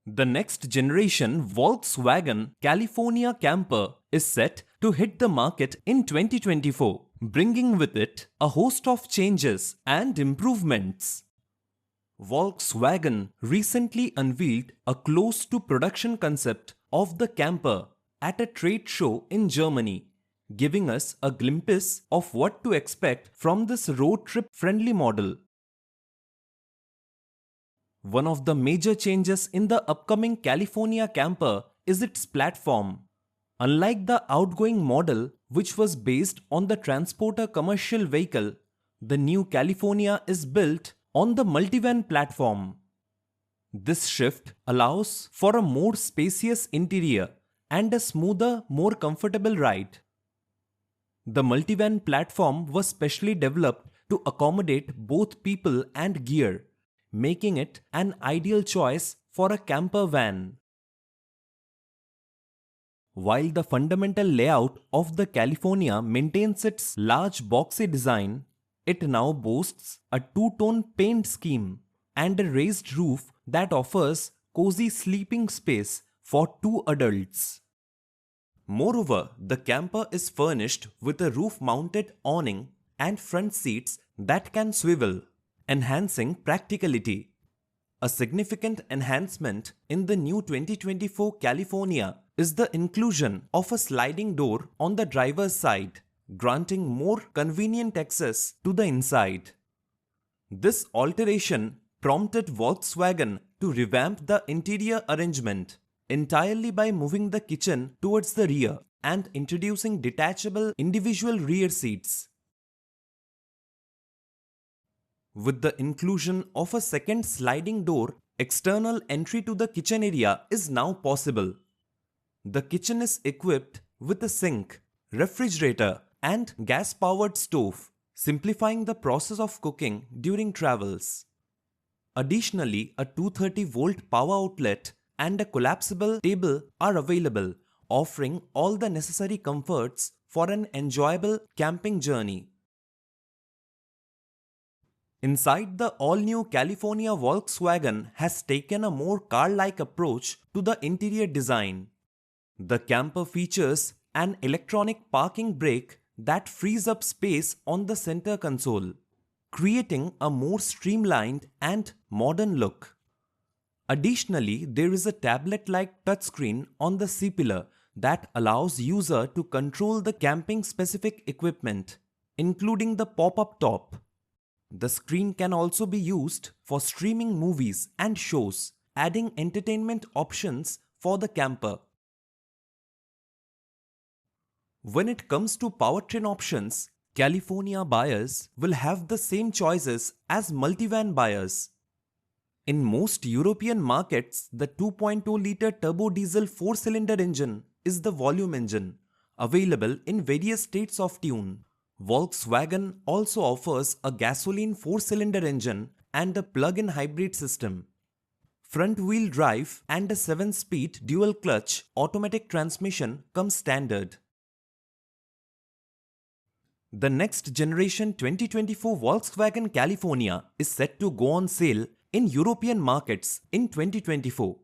The next generation Volkswagen California camper is set to hit the market in 2024, bringing with it a host of changes and improvements. Volkswagen recently unveiled a close-to-production concept of the camper at a trade show in Germany, giving us a glimpse of what to expect from this road trip-friendly model. One of the major changes in the upcoming California camper is its platform. Unlike the outgoing model, which was based on the Transporter commercial vehicle, the new California is built on the multivan platform. This shift allows for a more spacious interior and a smoother, more comfortable ride. The multivan platform was specially developed to accommodate both people and gear, making it an ideal choice for a camper van. While the fundamental layout of the California maintains its large boxy design, it now boasts a two-tone paint scheme and a raised roof that offers cozy sleeping space for 2 adults. Moreover, the camper is furnished with a roof-mounted awning and front seats that can swivel, enhancing practicality. A significant enhancement in the new 2024 California is the inclusion of a sliding door on the driver's side, granting more convenient access to the inside. This alteration prompted Volkswagen to revamp the interior arrangement entirely by moving the kitchen towards the rear and introducing detachable individual rear seats. With the inclusion of a second sliding door, external entry to the kitchen area is now possible. The kitchen is equipped with a sink, refrigerator, and gas-powered stove, simplifying the process of cooking during travels. Additionally, a 230-volt power outlet and a collapsible table are available, offering all the necessary comforts for an enjoyable camping journey. Inside, the all-new California Volkswagen has taken a more car-like approach to the interior design. The camper features an electronic parking brake that frees up space on the center console, creating a more streamlined and modern look. Additionally, there is a tablet-like touchscreen on the C-pillar that allows user to control the camping-specific equipment, including the pop-up top. The screen can also be used for streaming movies and shows, adding entertainment options for the camper. When it comes to powertrain options, California buyers will have the same choices as multivan buyers. In most European markets, the 2.2-liter turbo diesel 4-cylinder engine is the volume engine, available in various states of tune. Volkswagen also offers a gasoline 4-cylinder engine and a plug-in hybrid system. Front-wheel drive and a 7-speed dual-clutch automatic transmission come standard. The next generation 2024 Volkswagen California is set to go on sale in European markets in 2024.